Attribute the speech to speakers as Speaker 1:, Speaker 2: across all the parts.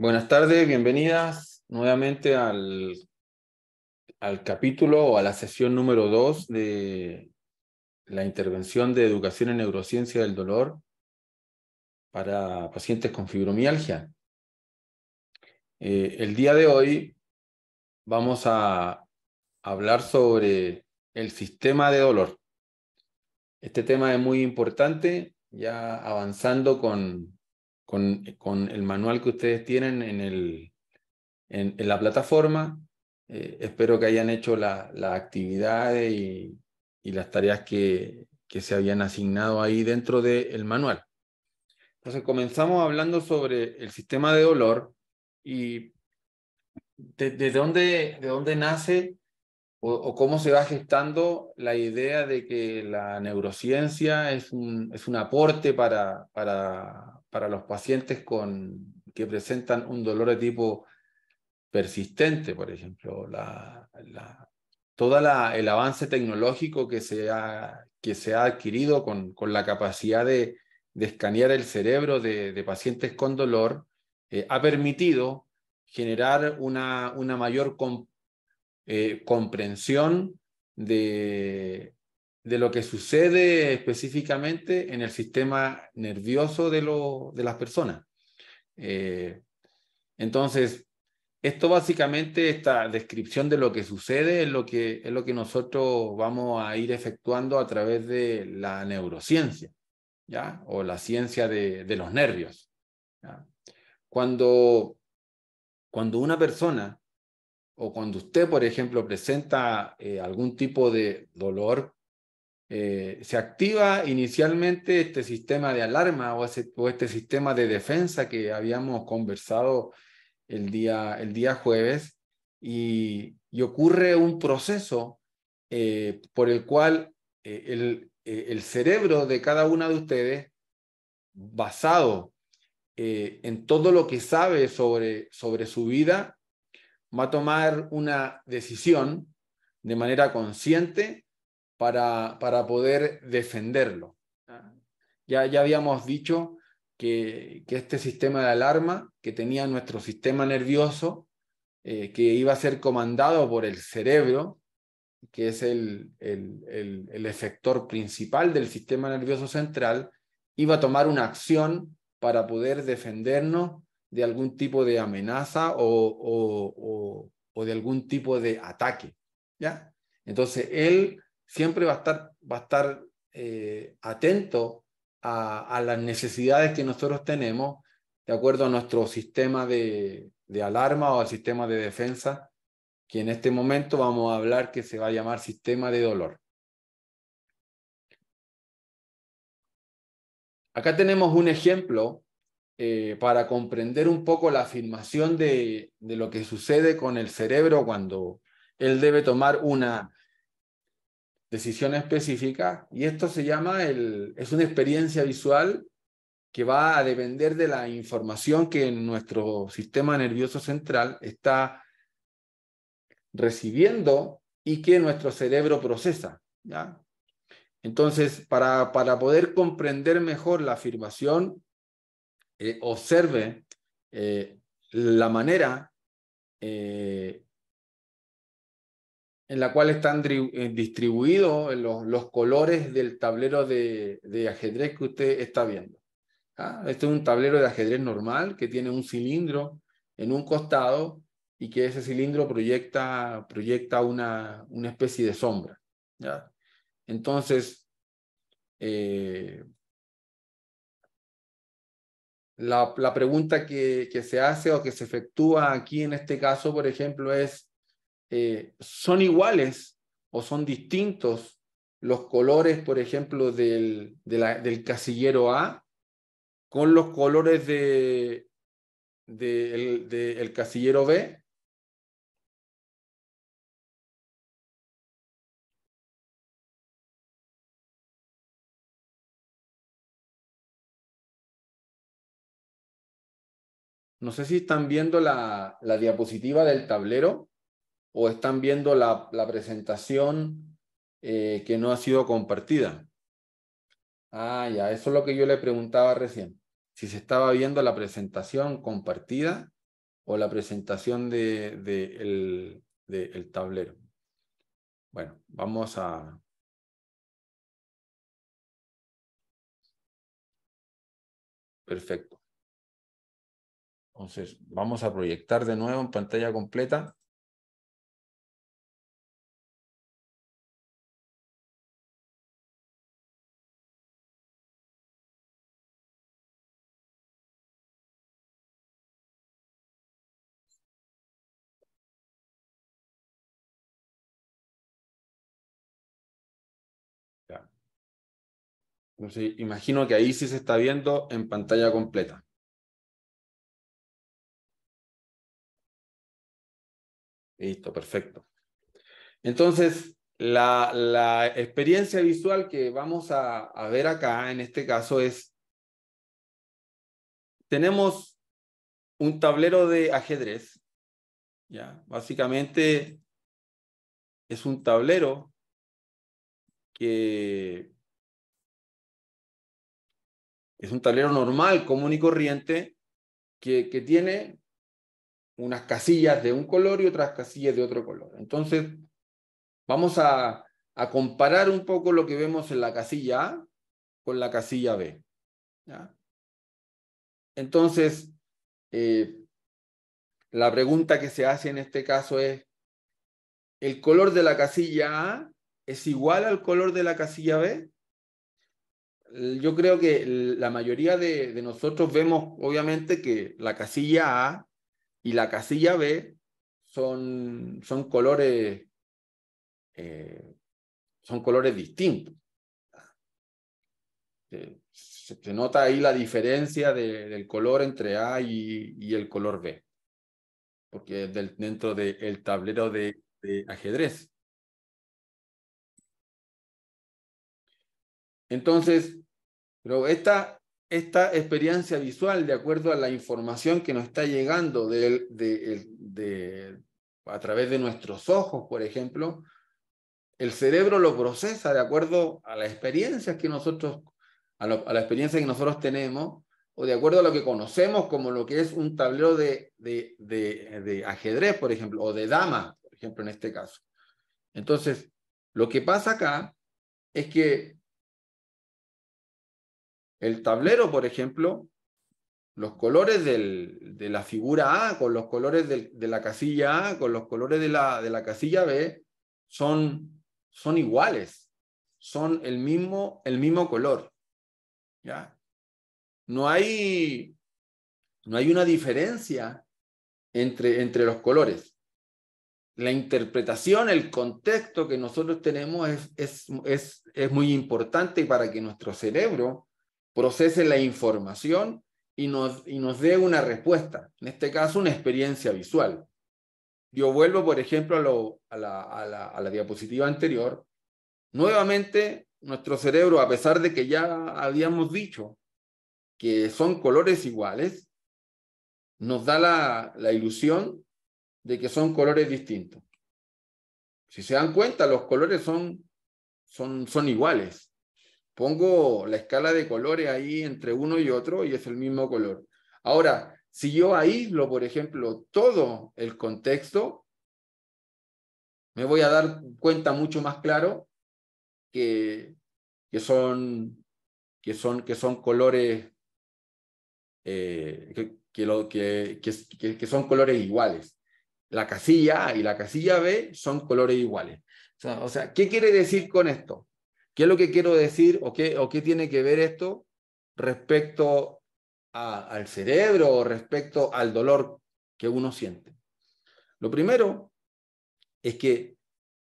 Speaker 1: Buenas tardes, bienvenidas nuevamente al capítulo o a la sesión número 2 de la intervención de educación en neurociencia del dolor para pacientes con fibromialgia. El día de hoy vamos a hablar sobre el sistema de dolor. Este tema es muy importante, ya avanzando con el manual que ustedes tienen en la plataforma. Espero que hayan hecho las actividades y las tareas que se habían asignado ahí dentro del manual. Entonces comenzamos hablando sobre el sistema de dolor y de dónde nace o cómo se va gestando la idea de que la neurociencia es un aporte para los pacientes que presentan un dolor de tipo persistente, por ejemplo, el avance tecnológico que se ha adquirido con la capacidad de escanear el cerebro de pacientes con dolor, ha permitido generar una mayor comprensión de lo que sucede específicamente en el sistema nervioso de las personas. Entonces, esto básicamente, esta descripción de lo que sucede es lo que nosotros vamos a ir efectuando a través de la neurociencia, ¿ya? O la ciencia de los nervios, ¿ya? Cuando, cuando una persona o cuando usted, por ejemplo, presenta algún tipo de dolor, se activa inicialmente este sistema de alarma o este sistema de defensa que habíamos conversado el día jueves y ocurre un proceso por el cual el cerebro de cada una de ustedes, basado en todo lo que sabe sobre su vida, va a tomar una decisión de manera consciente para poder defenderlo. Ya habíamos dicho que este sistema de alarma que tenía nuestro sistema nervioso, que iba a ser comandado por el cerebro, que es el efector principal del sistema nervioso central, iba a tomar una acción para poder defendernos de algún tipo de amenaza o de algún tipo de ataque, ¿ya? Entonces, él siempre va a estar atento a las necesidades que nosotros tenemos de acuerdo a nuestro sistema de alarma o al sistema de defensa, que en este momento vamos a hablar que se va a llamar sistema de dolor. Acá tenemos un ejemplo para comprender un poco la afirmación de lo que sucede con el cerebro cuando él debe tomar una decisión específica, y esto se llama es una experiencia visual que va a depender de la información que nuestro sistema nervioso central está recibiendo y que nuestro cerebro procesa, ¿ya? Entonces, para poder comprender mejor la afirmación, observe la manera en la cual están distribuidos los colores del tablero de ajedrez que usted está viendo. ¿Ah? Este es un tablero de ajedrez normal que tiene un cilindro en un costado y que ese cilindro proyecta una especie de sombra, ¿ya? Entonces, la pregunta que se hace o que se efectúa aquí en este caso, por ejemplo, es, ¿son iguales o son distintos los colores, por ejemplo, del casillero A con los colores del casillero B? No sé si están viendo la diapositiva del tablero o están viendo la presentación que no ha sido compartida. Ah, ya, eso es lo que yo le preguntaba recién. Si se estaba viendo la presentación compartida o la presentación del tablero. Bueno, vamos a... Perfecto. Entonces, vamos a proyectar de nuevo en pantalla completa. Ya. Entonces, imagino que ahí sí se está viendo en pantalla completa. Listo, perfecto. Entonces, la experiencia visual que vamos a ver acá, en este caso, es, tenemos un tablero de ajedrez, ¿ya? Básicamente es un tablero que es un tablero normal, común y corriente, que tiene unas casillas de un color y otras casillas de otro color. Entonces, vamos a comparar un poco lo que vemos en la casilla A con la casilla B, ¿ya? Entonces, la pregunta que se hace en este caso es, ¿el color de la casilla A es igual al color de la casilla B? Yo creo que la mayoría de nosotros vemos, obviamente, que la casilla A y la casilla B son colores, eh, son colores distintos. Se nota ahí la diferencia del color entre A y el color B, porque es dentro del tablero de ajedrez. Entonces, pero esta experiencia visual, de acuerdo a la información que nos está llegando a través de nuestros ojos, por ejemplo, el cerebro lo procesa de acuerdo a las experiencias que nosotros, a la experiencia que nosotros tenemos, o de acuerdo a lo que conocemos como lo que es un tablero de ajedrez, por ejemplo, o de dama, por ejemplo, en este caso. Entonces, lo que pasa acá es que el tablero, por ejemplo, los colores de la figura A con los colores de la casilla A con los colores de la casilla B son iguales, son el mismo color, ¿ya? No hay una diferencia entre los colores. La interpretación, el contexto que nosotros tenemos es muy importante para que nuestro cerebro procese la información y nos dé una respuesta, en este caso una experiencia visual. Yo vuelvo, por ejemplo, a la diapositiva anterior. Nuevamente, nuestro cerebro, a pesar de que ya habíamos dicho que son colores iguales, nos da la ilusión de que son colores distintos. Si se dan cuenta, los colores son iguales. Pongo la escala de colores ahí entre uno y otro y es el mismo color. Ahora, si yo aíslo, por ejemplo, todo el contexto, me voy a dar cuenta mucho más claro que son colores que son colores iguales. La casilla A y la casilla B son colores iguales. O sea, ¿qué quiere decir con esto? ¿Qué es lo que quiero decir o qué tiene que ver esto respecto al cerebro o respecto al dolor que uno siente? Lo primero es que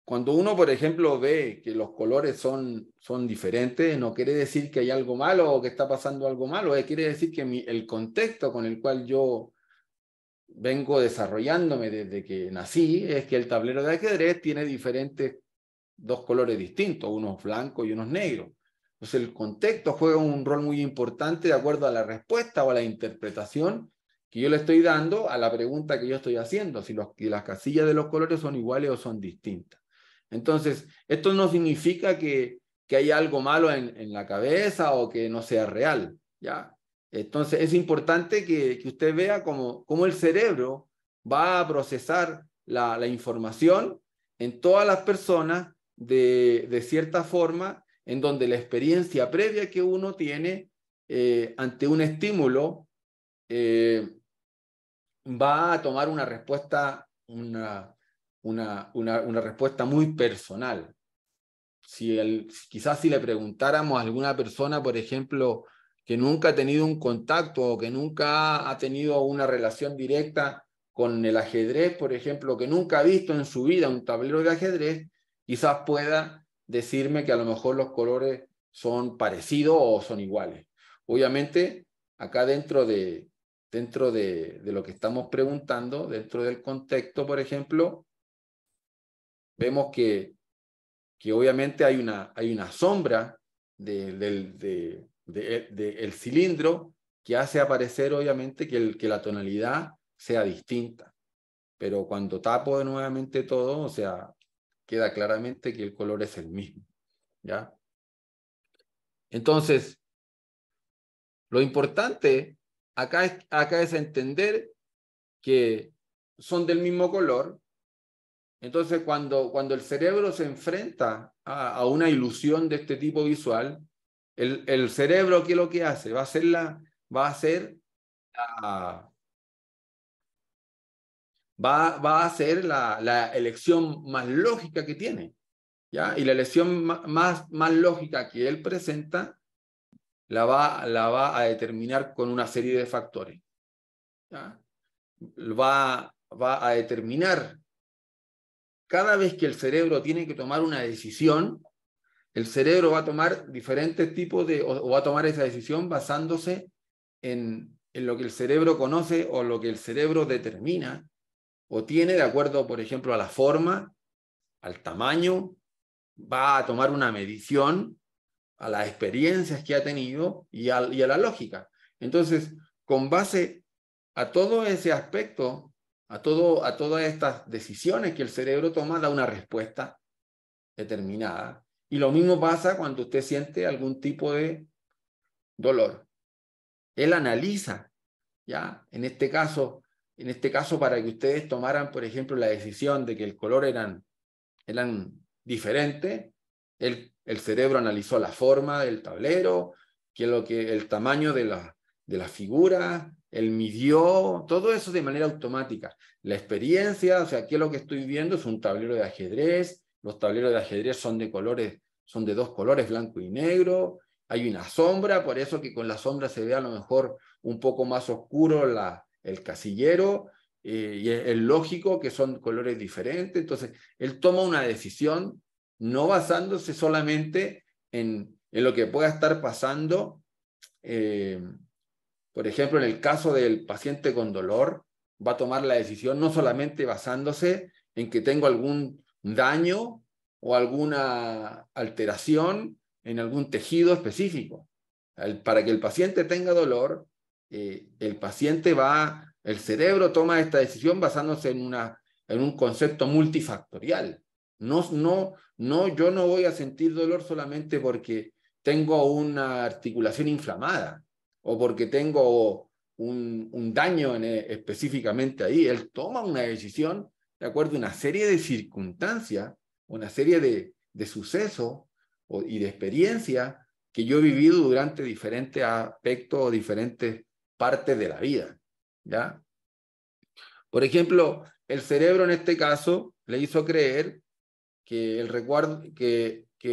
Speaker 1: cuando uno, por ejemplo, ve que los colores son diferentes, no quiere decir que hay algo malo o que está pasando algo malo, quiere decir que el contexto con el cual yo vengo desarrollándome desde que nací es que el tablero de ajedrez tiene dos colores distintos, unos blancos y unos negros. Entonces el contexto juega un rol muy importante de acuerdo a la respuesta o a la interpretación que yo le estoy dando a la pregunta que yo estoy haciendo, si las casillas de los colores son iguales o son distintas. Entonces, esto no significa que haya algo malo en la cabeza o que no sea real, ¿ya? Entonces, es importante que usted vea cómo el cerebro va a procesar la información en todas las personas de cierta forma, en donde la experiencia previa que uno tiene ante un estímulo va a tomar una respuesta, una respuesta muy personal. Quizás si le preguntáramos a alguna persona, por ejemplo, que nunca ha tenido un contacto o que nunca ha tenido una relación directa con el ajedrez, por ejemplo, que nunca ha visto en su vida un tablero de ajedrez, quizás pueda decirme que a lo mejor los colores son parecidos o son iguales. Obviamente, acá dentro de lo que estamos preguntando, dentro del contexto, por ejemplo, vemos que obviamente hay una sombra del cilindro que hace aparecer obviamente que la tonalidad sea distinta. Pero cuando tapo nuevamente todo, o sea, queda claramente que el color es el mismo, ¿ya? Entonces, lo importante acá es entender que son del mismo color. Entonces, cuando el cerebro se enfrenta a una ilusión de este tipo visual, el cerebro, ¿qué es lo que hace? Va a hacer la elección más lógica que tiene, ¿ya? Y la elección más lógica que él presenta la va a determinar con una serie de factores, ¿ya? Va a determinar cada vez que el cerebro tiene que tomar una decisión, el cerebro va a tomar diferentes tipos o va a tomar esa decisión basándose en lo que el cerebro conoce o lo que el cerebro determina o tiene de acuerdo, por ejemplo, a la forma, al tamaño, va a tomar una medición a las experiencias que ha tenido y a la lógica. Entonces, con base a todo ese aspecto, a todas estas decisiones que el cerebro toma, da una respuesta determinada. Y lo mismo pasa cuando usted siente algún tipo de dolor. Él analiza, ¿ya? En este caso, para que ustedes tomaran, por ejemplo, la decisión de que el color eran diferentes, el cerebro analizó la forma del tablero, el tamaño de la figura, él midió, todo eso de manera automática. La experiencia, o sea, ¿qué es lo que estoy viendo? Es un tablero de ajedrez. Los tableros de ajedrez son de dos colores, blanco y negro. Hay una sombra, por eso que con la sombra se ve a lo mejor un poco más oscuro el casillero, y es lógico que son colores diferentes. Entonces, él toma una decisión no basándose solamente en lo que pueda estar pasando. Por ejemplo, en el caso del paciente con dolor, va a tomar la decisión no solamente basándose en que tengo algún daño o alguna alteración en algún tejido específico. Para que el paciente tenga dolor, el cerebro toma esta decisión basándose en un concepto multifactorial. Yo no voy a sentir dolor solamente porque tengo una articulación inflamada o porque tengo un daño específicamente ahí. Él toma una decisión de acuerdo a una serie de circunstancias, una serie de sucesos y de experiencias que yo he vivido durante diferentes aspectos o diferentes partes de la vida, ¿ya? Por ejemplo, el cerebro en este caso le hizo creer que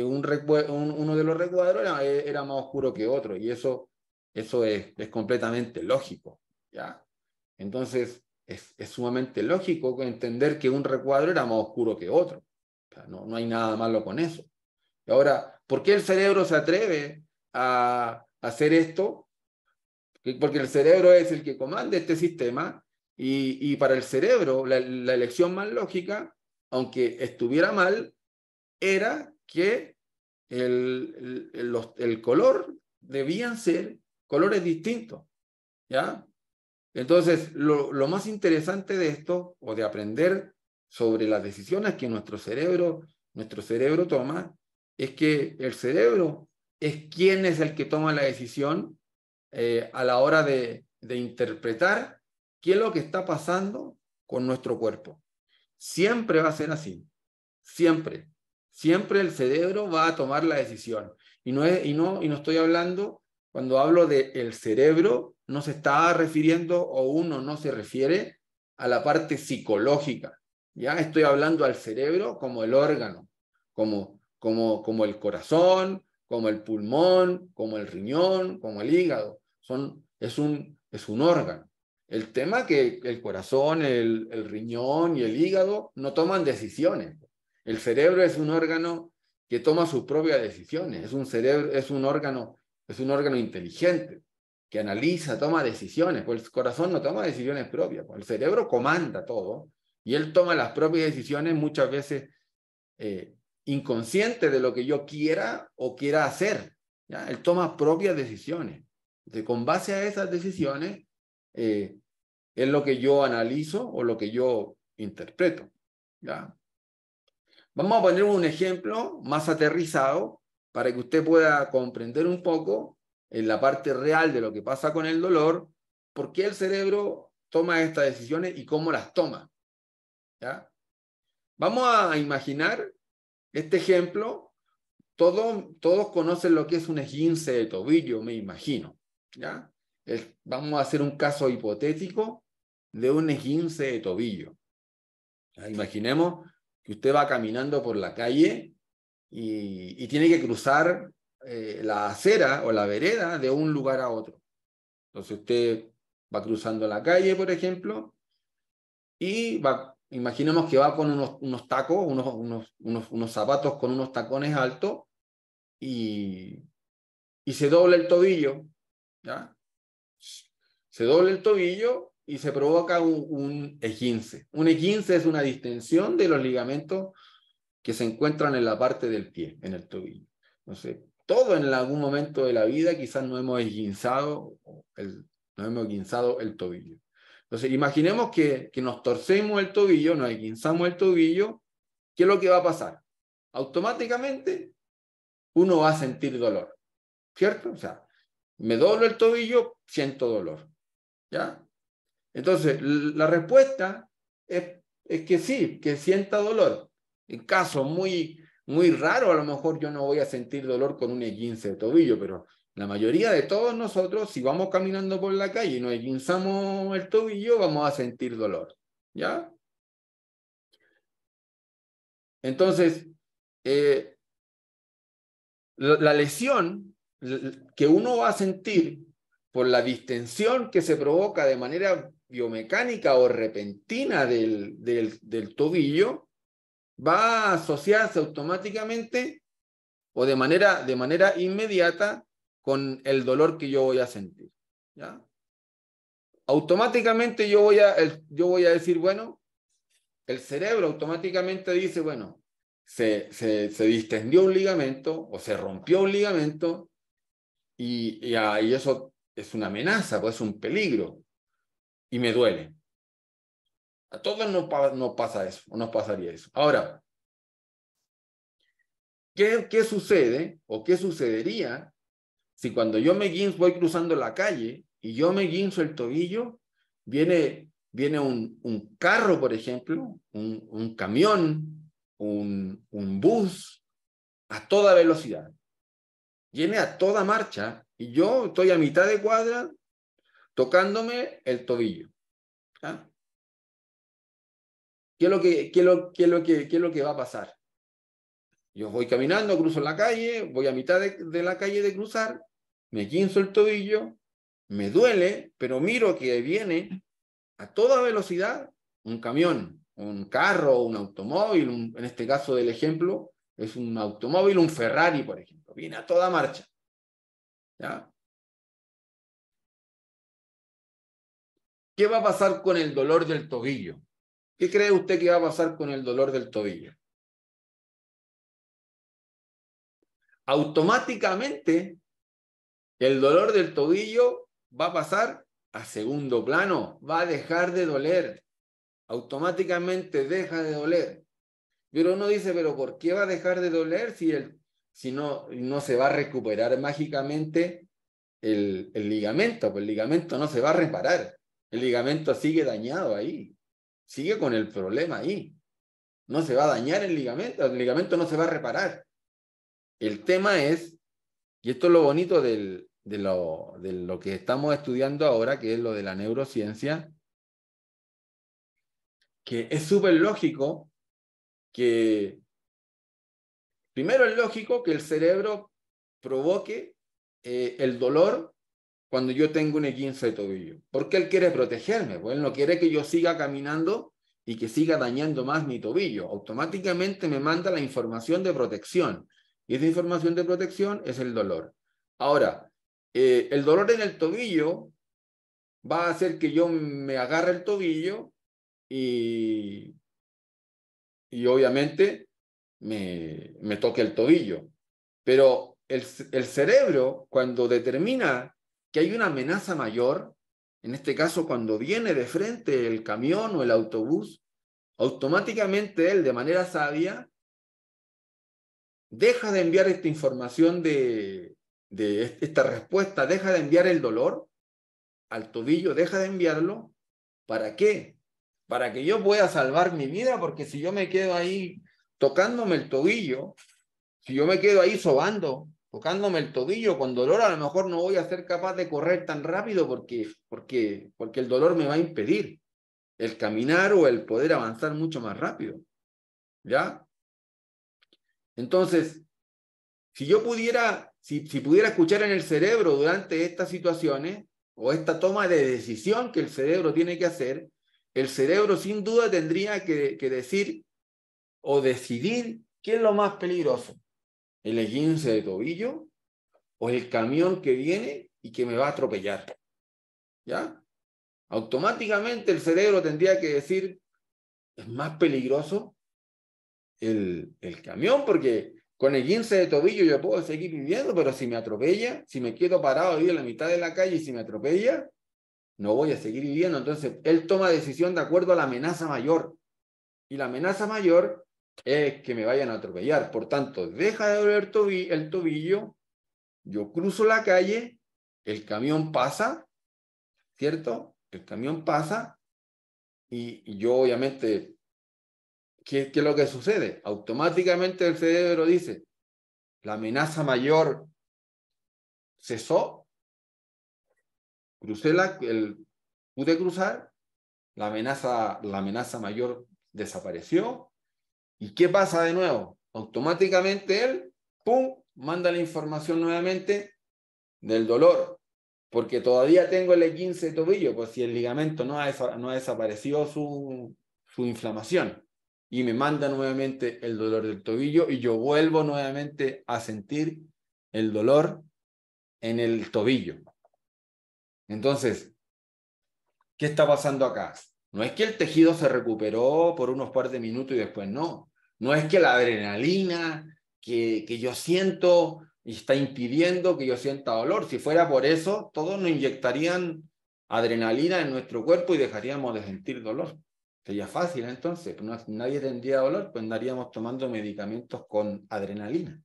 Speaker 1: uno de los recuadros era más oscuro que otro, y eso es completamente lógico, ¿ya? Entonces, es sumamente lógico entender que un recuadro era más oscuro que otro. O sea, no hay nada malo con eso. Y ahora, ¿por qué el cerebro se atreve a hacer esto? Porque el cerebro es el que comanda este sistema, y para el cerebro la elección más lógica, aunque estuviera mal, era que el color debían ser colores distintos, ¿ya? Entonces, lo más interesante de esto, o de aprender sobre las decisiones que nuestro cerebro toma, es que el cerebro es quien es el que toma la decisión a la hora de interpretar qué es lo que está pasando con nuestro cuerpo. Siempre va a ser así. Siempre. Siempre el cerebro va a tomar la decisión. Y no estoy hablando, cuando hablo de el cerebro, no se está refiriendo o uno no se refiere a la parte psicológica. Ya estoy hablando al cerebro como el órgano, como el corazón, como el pulmón, como el riñón, como el hígado. Es un órgano. El tema es que el corazón, el riñón y el hígado no toman decisiones. El cerebro es un órgano que toma sus propias decisiones. Es un órgano inteligente que analiza, toma decisiones. Pues el corazón no toma decisiones propias. El cerebro comanda todo y él toma las propias decisiones muchas veces inconsciente de lo que yo quiera o quiera hacer. ¿Ya? Él toma propias decisiones. Entonces, con base a esas decisiones, es lo que yo analizo o lo que yo interpreto. ¿Ya? Vamos a poner un ejemplo más aterrizado para que usted pueda comprender un poco en la parte real de lo que pasa con el dolor, por qué el cerebro toma estas decisiones y cómo las toma. ¿Ya? Vamos a imaginar este ejemplo. Todos conocen lo que es un esguince de tobillo, me imagino. ¿Ya? Vamos a hacer un caso hipotético de un esguince de tobillo. ¿Ya? Imaginemos que usted va caminando por la calle y tiene que cruzar la acera o la vereda de un lugar a otro. Entonces usted va cruzando la calle, por ejemplo, y imaginemos que va con unos tacos, unos zapatos con unos tacones altos y se dobla el tobillo, ¿ya? Se dobla el tobillo y se provoca un esguince. Un esguince es una distensión de los ligamentos que se encuentran en la parte del pie, en el tobillo. Entonces, todo en algún momento de la vida quizás no hemos esguinzado el tobillo. Entonces, imaginemos que nos torcemos el tobillo, nos esguinzamos el tobillo, ¿qué es lo que va a pasar? Automáticamente uno va a sentir dolor, ¿cierto? O sea, me doblo el tobillo, siento dolor, ¿ya? Entonces, la respuesta es que sí, que sienta dolor. En casos muy raros, a lo mejor yo no voy a sentir dolor con un esguince de tobillo, pero la mayoría de todos nosotros, si vamos caminando por la calle y nos esguinzamos el tobillo, vamos a sentir dolor, ¿ya? Entonces, la lesión que uno va a sentir por la distensión que se provoca de manera biomecánica o repentina del tobillo, va a asociarse automáticamente o de manera inmediata con el dolor que yo voy a sentir. ¿Ya? Automáticamente yo voy a decir, bueno, el cerebro automáticamente dice, bueno, se distendió un ligamento o se rompió un ligamento y eso es una amenaza, pues es un peligro y me duele. A todos nos pasa eso, o nos pasaría eso. Ahora, ¿qué sucede o qué sucedería si cuando yo voy cruzando la calle y yo me guinzo el tobillo, viene un carro, por ejemplo, un camión, un bus a toda velocidad, viene a toda marcha y yo estoy a mitad de cuadra tocándome el tobillo? ¿Ah? ¿Qué es lo que va a pasar? Yo voy caminando, cruzo la calle, voy a mitad de la calle de cruzar, me guinzo el tobillo, me duele, pero miro que viene a toda velocidad un camión, un carro, un automóvil, en este caso del ejemplo, es un automóvil, un Ferrari, por ejemplo, viene a toda marcha. ¿Ya? ¿Qué va a pasar con el dolor del tobillo? ¿Qué cree usted que va a pasar con el dolor del tobillo? Automáticamente, el dolor del tobillo va a pasar a segundo plano, va a dejar de doler. Automáticamente deja de doler. Pero uno dice, pero ¿por qué va a dejar de doler si no se va a recuperar mágicamente el ligamento? Pues el ligamento no se va a reparar. El ligamento sigue dañado ahí. sigue con el problema ahí. No se va a dañar el ligamento no se va a reparar. El tema es, y esto es lo bonito de lo que estamos estudiando ahora, que es lo de la neurociencia, que es súper lógico que, primero es lógico que el cerebro provoque el dolor cuando yo tengo un esguince de tobillo. Porque él quiere protegerme, pues él no quiere que yo siga caminando y que siga dañando más mi tobillo. Automáticamente me manda la información de protección. Y esa información de protección es el dolor. Ahora, el dolor en el tobillo va a hacer que yo me agarre el tobillo y obviamente me toque el tobillo. Pero el cerebro, cuando determina que hay una amenaza mayor, en este caso cuando viene de frente el camión o el autobús, automáticamente él, de manera sabia, deja de enviar esta información de esta respuesta, deja de enviar el dolor al tobillo, deja de enviarlo. ¿Para qué? Para que yo pueda salvar mi vida, porque si yo me quedo ahí tocándome el tobillo, si yo me quedo ahí sobando, tocándome el tobillo con dolor, a lo mejor no voy a ser capaz de correr tan rápido porque el dolor me va a impedir el caminar o el poder avanzar mucho más rápido. ¿Ya? Entonces, si yo pudiera, si pudiera escuchar en el cerebro durante estas situaciones o esta toma de decisión que el cerebro tiene que hacer, el cerebro sin duda tendría que decir o decidir qué es lo más peligroso, el esguince de tobillo o el camión que viene y que me va a atropellar. ¿Ya? Automáticamente el cerebro tendría que decir, es más peligroso el camión, porque con el esguince de tobillo yo puedo seguir viviendo, pero si me atropella, si me quedo parado ahí en la mitad de la calle y si me atropella, no voy a seguir viviendo. Entonces, él toma decisión de acuerdo a la amenaza mayor. Y la amenaza mayor es que me vayan a atropellar. Por tanto, deja de doler el tobillo, yo cruzo la calle, el camión pasa, ¿cierto? El camión pasa y yo obviamente, ¿qué es lo que sucede? Automáticamente el cerebro dice, la amenaza mayor cesó, pude cruzar, la amenaza mayor desapareció. ¿Y qué pasa de nuevo? Automáticamente él, ¡pum!, manda la información nuevamente del dolor, porque todavía tengo el esguince de tobillo, pues si el ligamento no ha desaparecido su inflamación, y me manda nuevamente el dolor del tobillo, y yo vuelvo nuevamente a sentir el dolor en el tobillo. Entonces, ¿qué está pasando acá? No es que el tejido se recuperó por unos par de minutos y después no. No es que la adrenalina que yo siento está impidiendo que yo sienta dolor. Si fuera por eso, todos nos inyectarían adrenalina en nuestro cuerpo y dejaríamos de sentir dolor. Sería fácil entonces. Nadie tendría dolor, pues andaríamos tomando medicamentos con adrenalina.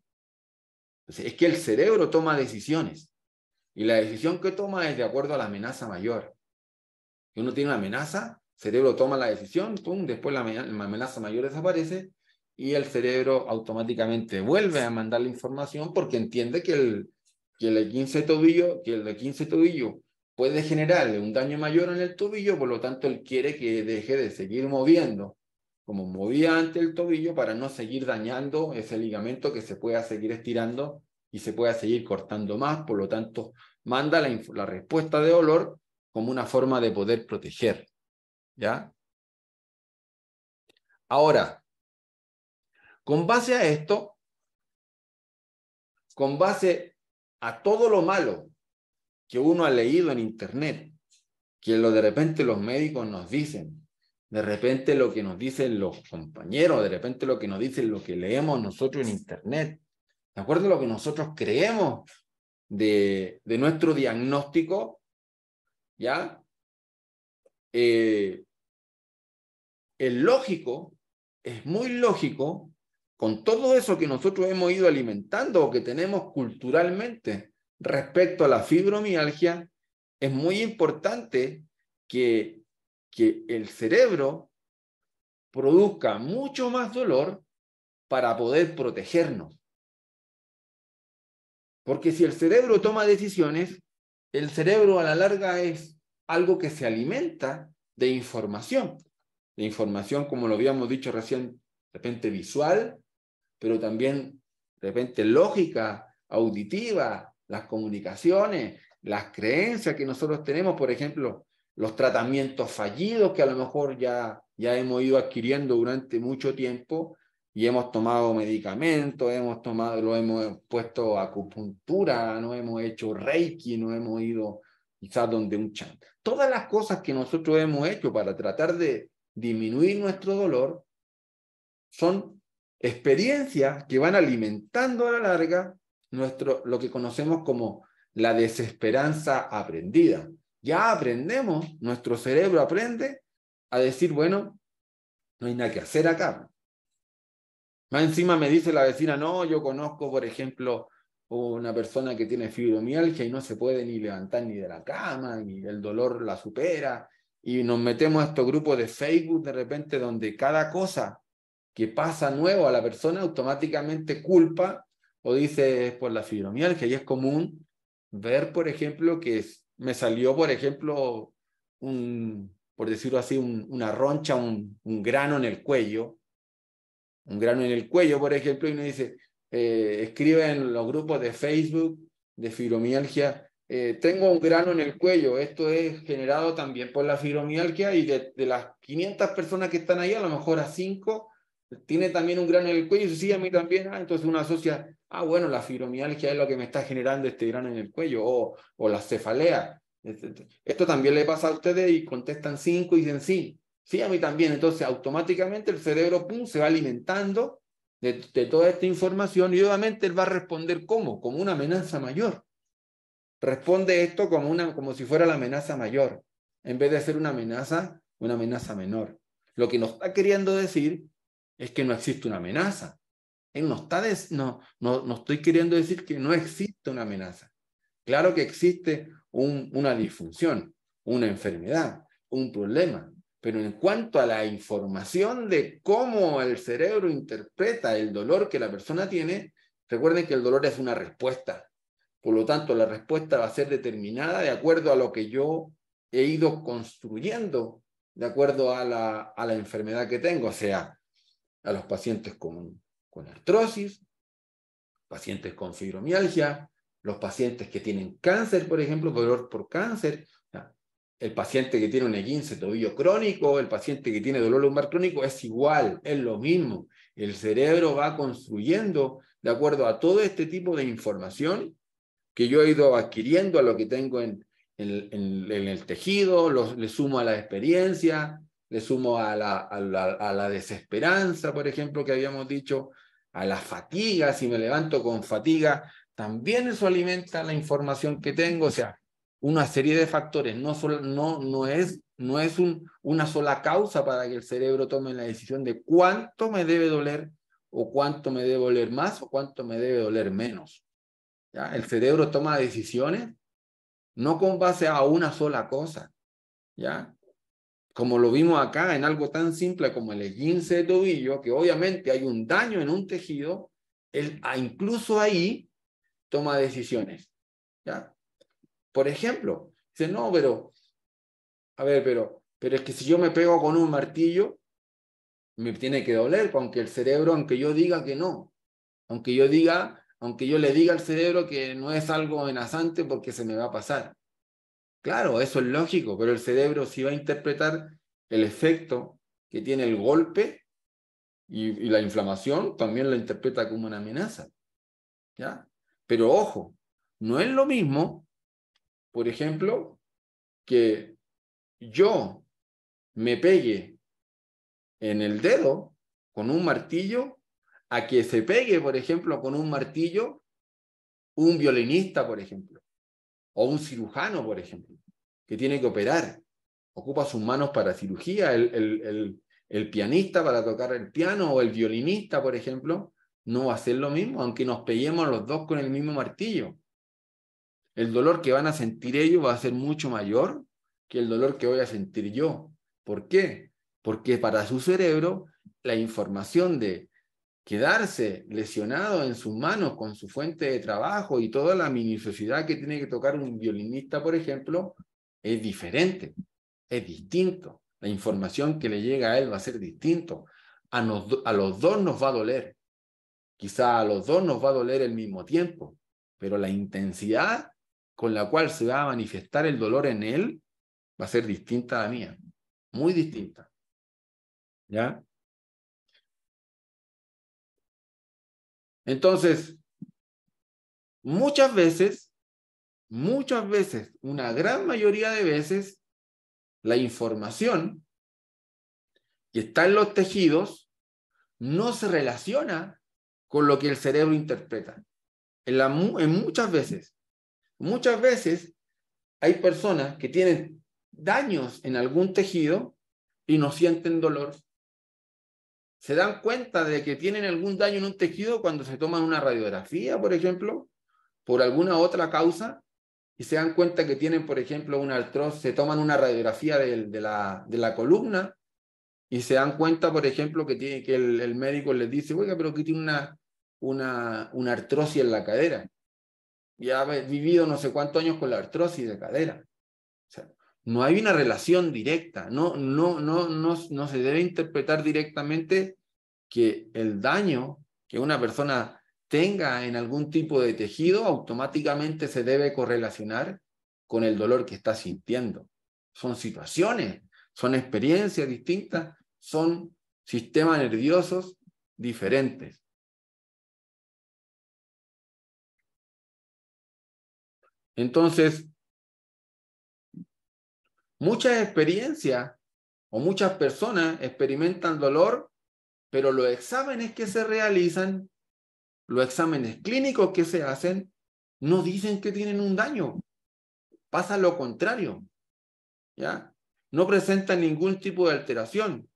Speaker 1: Entonces, es que el cerebro toma decisiones. Y la decisión que toma es de acuerdo a la amenaza mayor. Si uno tiene una amenaza, el cerebro toma la decisión, pum, después la amenaza mayor desaparece y el cerebro automáticamente vuelve a mandar la información porque entiende que el esguince de tobillo puede generarle un daño mayor en el tobillo, por lo tanto él quiere que deje de seguir moviendo como movía antes el tobillo para no seguir dañando ese ligamento que se pueda seguir estirando y se pueda seguir cortando más, por lo tanto manda la respuesta de dolor como una forma de poder proteger, ¿ya? Ahora, con base a esto, con base a todo lo malo que uno ha leído en internet, que de repente los médicos nos dicen, de repente lo que nos dicen los compañeros, de repente lo que nos dicen lo que leemos nosotros en internet, de acuerdo a lo que nosotros creemos de nuestro diagnóstico, ¿ya? Es lógico, es muy lógico, con todo eso que nosotros hemos ido alimentando o que tenemos culturalmente respecto a la fibromialgia, es muy importante que el cerebro produzca mucho más dolor para poder protegernos. Porque si el cerebro toma decisiones, el cerebro a la larga es algo que se alimenta de información. De información, como lo habíamos dicho recién, de repente visual, pero también de repente lógica, auditiva, las comunicaciones, las creencias que nosotros tenemos, por ejemplo, los tratamientos fallidos que a lo mejor ya hemos ido adquiriendo durante mucho tiempo y hemos tomado medicamentos, lo hemos puesto acupuntura, no hemos hecho reiki, no hemos ido quizás donde un chan. Todas las cosas que nosotros hemos hecho para tratar de disminuir nuestro dolor son experiencias que van alimentando a la larga lo que conocemos como la desesperanza aprendida. Ya aprendemos, nuestro cerebro aprende a decir, bueno, no hay nada que hacer acá. Más encima me dice la vecina, no, yo conozco, por ejemplo, una persona que tiene fibromialgia y no se puede ni levantar ni de la cama, y el dolor la supera, y nos metemos a estos grupos de Facebook de repente donde cada cosa que pasa nuevo a la persona automáticamente culpa o dice es por la fibromialgia. Y es común ver, por ejemplo, que me salió, por ejemplo, por decirlo así, una roncha, un grano en el cuello, por ejemplo, y uno dice, escribe en los grupos de Facebook de fibromialgia, tengo un grano en el cuello, esto es generado también por la fibromialgia, y de las 500 personas que están ahí, a lo mejor a 5 tiene también un grano en el cuello, y sí, a mí también, entonces uno asocia, bueno, la fibromialgia es lo que me está generando este grano en el cuello, o la cefalea. Esto también le pasa a ustedes, y contestan 5 y dicen sí. Sí, a mí también. Entonces, automáticamente el cerebro se va alimentando de toda esta información, y obviamente él va a responder ¿cómo? Como una amenaza mayor. Responde esto como si fuera la amenaza mayor, en vez de ser una amenaza menor. Lo que nos está queriendo decir es que no existe una amenaza. Él no estoy queriendo decir que no existe una amenaza. Claro que existe una disfunción, una enfermedad, un problema, pero en cuanto a la información de cómo el cerebro interpreta el dolor que la persona tiene, recuerden que el dolor es una respuesta. Por lo tanto, la respuesta va a ser determinada de acuerdo a lo que yo he ido construyendo, de acuerdo a la enfermedad que tengo, o sea, a los pacientes con artrosis, pacientes con fibromialgia, los pacientes que tienen cáncer, por ejemplo, dolor por cáncer, el paciente que tiene un esguince de tobillo crónico, el paciente que tiene dolor lumbar crónico, es igual, es lo mismo. El cerebro va construyendo de acuerdo a todo este tipo de información que yo he ido adquiriendo a lo que tengo en el tejido, le sumo a la experiencia, le sumo a la desesperanza, por ejemplo, que habíamos dicho, a la fatiga. Si me levanto con fatiga, también eso alimenta la información que tengo. O sea, una serie de factores, no es una sola causa para que el cerebro tome la decisión de cuánto me debe doler, o cuánto me debe doler más, o cuánto me debe doler menos. ¿Ya? El cerebro toma decisiones no con base a una sola cosa, ¿ya? Como lo vimos acá en algo tan simple como el esguince de tobillo, que obviamente hay un daño en un tejido, él incluso ahí toma decisiones, ¿ya? Por ejemplo, dice, no, a ver, pero es que si yo me pego con un martillo, me tiene que doler, aunque el cerebro, aunque yo diga que no, aunque yo le diga al cerebro que no es algo amenazante porque se me va a pasar. Claro, eso es lógico, pero el cerebro sí va a interpretar el efecto que tiene el golpe, y la inflamación también la interpreta como una amenaza, ¿ya? Pero ojo, no es lo mismo, por ejemplo, que yo me pegue en el dedo con un martillo, a que se pegue, por ejemplo, con un martillo un violinista, por ejemplo, o un cirujano, por ejemplo, que tiene que operar, ocupa sus manos para cirugía, el pianista para tocar el piano, o el violinista, por ejemplo, no va a ser lo mismo, aunque nos peguemos los dos con el mismo martillo. El dolor que van a sentir ellos va a ser mucho mayor que el dolor que voy a sentir yo. ¿Por qué? porque para su cerebro la información de quedarse lesionado en sus manos con su fuente de trabajo y toda la minuciosidad que tiene que tocar un violinista, por ejemplo, es diferente, es distinto. La información que le llega a él va a ser distinto. A los dos nos va a doler. Quizá a los dos nos va a doler al mismo tiempo, pero la intensidad con la cual se va a manifestar el dolor en él va a ser distinta a la mía, muy distinta. ¿Ya? Entonces, muchas veces, una gran mayoría de veces, la información que está en los tejidos no se relaciona con lo que el cerebro interpreta. Muchas veces hay personas que tienen daños en algún tejido y no sienten dolor. Se dan cuenta de que tienen algún daño en un tejido cuando se toman una radiografía, por ejemplo, por alguna otra causa, y se dan cuenta que tienen, por ejemplo, una artrosis, se toman una radiografía de la columna, y se dan cuenta, por ejemplo, que el médico les dice, oiga, pero que tiene una artrosis en la cadera. Ya ha vivido no sé cuántos años con la artrosis de cadera. O sea, no hay una relación directa, no se debe interpretar directamente que el daño que una persona tenga en algún tipo de tejido automáticamente se debe correlacionar con el dolor que está sintiendo. Son situaciones, son experiencias distintas, son sistemas nerviosos diferentes. Entonces, muchas experiencias o muchas personas experimentan dolor, pero los exámenes que se realizan, los exámenes clínicos que se hacen, no dicen que tienen un daño. Pasa lo contrario, ¿ya? No presentan ningún tipo de alteración.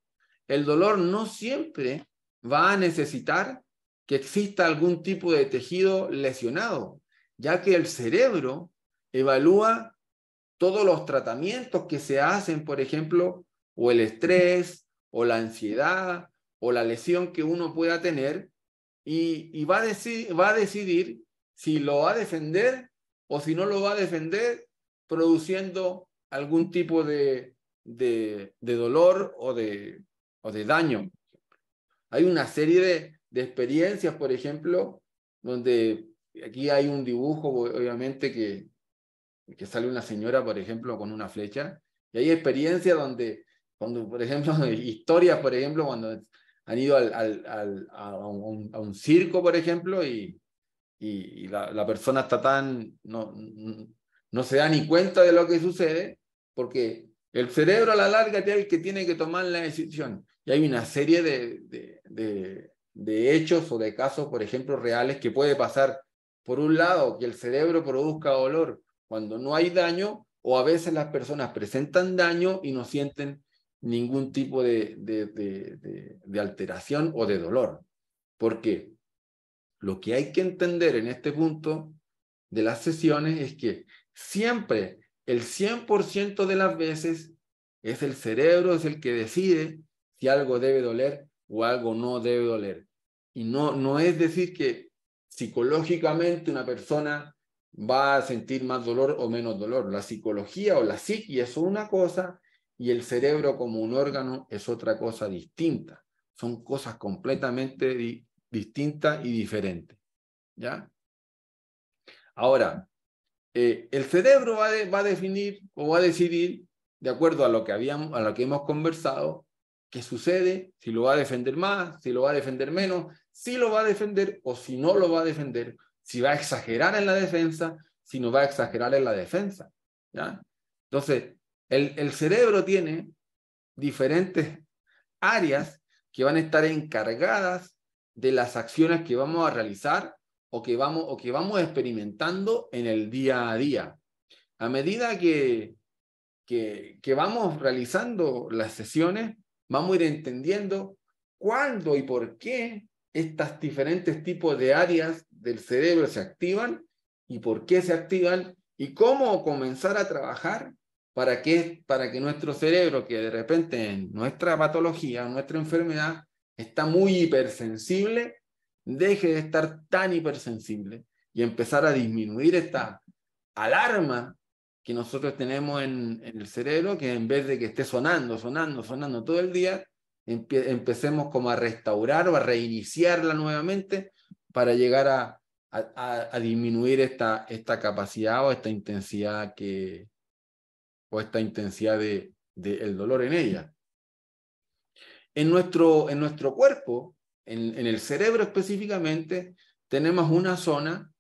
Speaker 1: El dolor no siempre va a necesitar que exista algún tipo de tejido lesionado, ya que el cerebro evalúa todos los tratamientos que se hacen, por ejemplo, o el estrés, o la ansiedad, o la lesión que uno pueda tener, y va a decidir si lo va a defender o si no lo va a defender, produciendo algún tipo de dolor o de daño. Hay una serie de experiencias, por ejemplo, donde aquí hay un dibujo, obviamente, que sale una señora, por ejemplo, con una flecha, y hay experiencias donde, cuando, por ejemplo, historias, por ejemplo, cuando han ido a un circo, por ejemplo, y la persona está no se da ni cuenta de lo que sucede, porque el cerebro a la larga es el que tiene que tomar la decisión. Y hay una serie de hechos o de casos, por ejemplo, reales, que puede pasar, por un lado, que el cerebro produzca dolor cuando no hay daño, o a veces las personas presentan daño y no sienten ningún tipo de alteración o de dolor. ¿Por qué? Lo que hay que entender en este punto de las sesiones es que siempre, el 100% de las veces, es el cerebro, es el que decide si algo debe doler o algo no debe doler. Y no es decir que psicológicamente una persona va a sentir más dolor o menos dolor. La psicología o la psique es una cosa y el cerebro como un órgano es otra cosa distinta. Son cosas completamente distintas y diferentes. ¿Ya? Ahora, el cerebro va a definir o va a decidir, de acuerdo a lo que hemos conversado, qué sucede, si lo va a defender más, si lo va a defender menos, si lo va a defender o si no lo va a defender, si va a exagerar en la defensa, si no va a exagerar en la defensa. ¿Ya? Entonces, el cerebro tiene diferentes áreas que van a estar encargadas de las acciones que vamos a realizar o que vamos experimentando en el día a día. A medida que vamos realizando las sesiones, vamos a ir entendiendo cuándo y por qué estos diferentes tipos de áreas del cerebro se activan y por qué se activan y cómo comenzar a trabajar para que nuestro cerebro, que de repente en nuestra patología, en nuestra enfermedad, está muy hipersensible, deje de estar tan hipersensible y empezar a disminuir esta alarma que nosotros tenemos en el cerebro, que en vez de que esté sonando todo el día, empecemos como a restaurar o a reiniciarla nuevamente para llegar a disminuir esta capacidad o esta intensidad del dolor en ella. En nuestro cuerpo, en el cerebro específicamente, tenemos una zona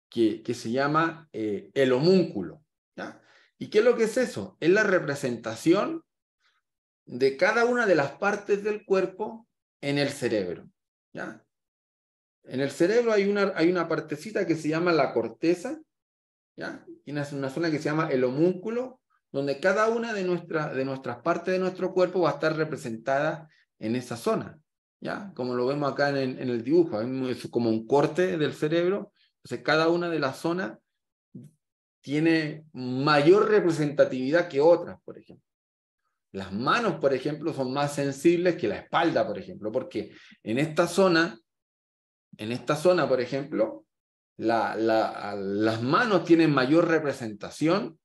Speaker 1: que se llama el homúnculo, ¿ya? ¿Y qué es lo que es eso? Es la representación de cada una de las partes del cuerpo en el cerebro, ¿ya? En el cerebro hay una partecita que se llama la corteza, ¿ya? Y una zona que se llama el homúnculo, donde cada una de nuestras partes de nuestro cuerpo va a estar representada en esa zona, ¿ya? Como lo vemos acá en el dibujo, es como un corte del cerebro. Entonces, cada una de las zonas tiene mayor representatividad que otras, por ejemplo. Las manos, por ejemplo, son más sensibles que la espalda, por ejemplo, porque en esta zona, por ejemplo, las manos tienen mayor representación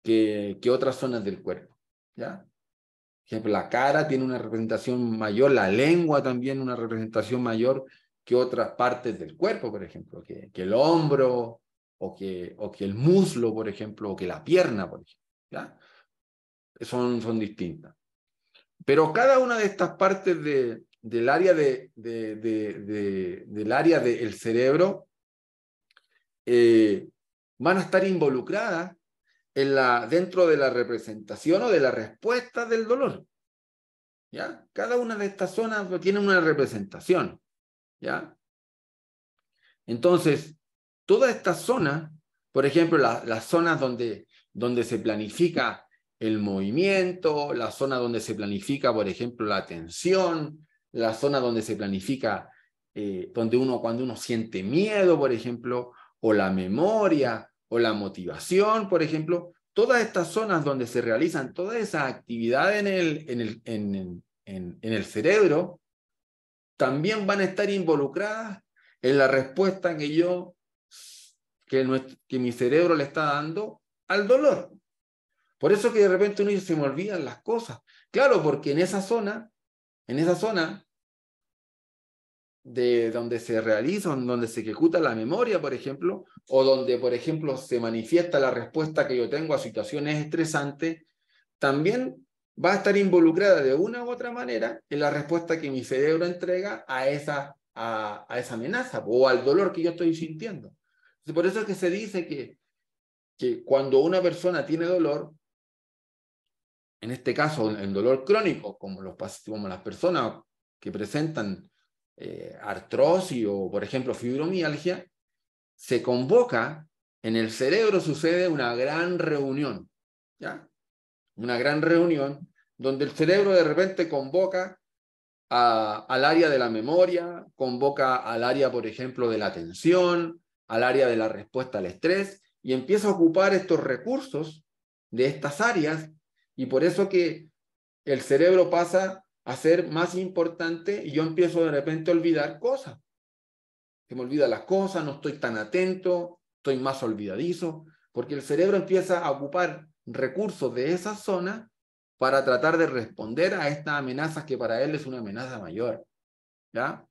Speaker 1: que otras zonas del cuerpo, ¿ya? Por ejemplo, la cara tiene una representación mayor, la lengua también una representación mayor que otras partes del cuerpo, por ejemplo, que el hombro o que el muslo, por ejemplo, o que la pierna, por ejemplo, ¿ya? Son distintas. Pero cada una de estas partes del área del área del cerebro van a estar involucradas dentro de la representación o de la respuesta del dolor, ¿ya? Cada una de estas zonas tiene una representación, ¿ya? Entonces, todas estas zonas, por ejemplo, las zonas donde se planifica el movimiento, la zona donde se planifica, por ejemplo, la atención, la zona donde se planifica cuando uno siente miedo, por ejemplo, o la memoria, o la motivación, por ejemplo, todas estas zonas donde se realizan todas esas actividades en el cerebro, también van a estar involucradas en la respuesta que mi cerebro le está dando al dolor. Por eso que de repente uno dice, se me olvidan las cosas. Claro, porque en esa zona de donde se realiza, donde se ejecuta la memoria, por ejemplo, o donde, por ejemplo, se manifiesta la respuesta que yo tengo a situaciones estresantes, también va a estar involucrada de una u otra manera en la respuesta que mi cerebro entrega a esa amenaza o al dolor que yo estoy sintiendo. Por eso es que se dice que cuando una persona tiene dolor, en este caso el dolor crónico, como las personas que presentan artrosis o, por ejemplo, fibromialgia, se convoca, en el cerebro sucede una gran reunión, ¿ya? Una gran reunión donde el cerebro de repente convoca al área de la memoria, convoca al área, por ejemplo, de la atención, al área de la respuesta al estrés, y empieza a ocupar estos recursos de estas áreas, y por eso que el cerebro pasa a ser más importante y yo empiezo de repente a olvidar cosas. Se me olvidan las cosas, no estoy tan atento, estoy más olvidadizo, porque el cerebro empieza a ocupar recursos de esa zona para tratar de responder a estas amenazas que para él es una amenaza mayor, ¿ya?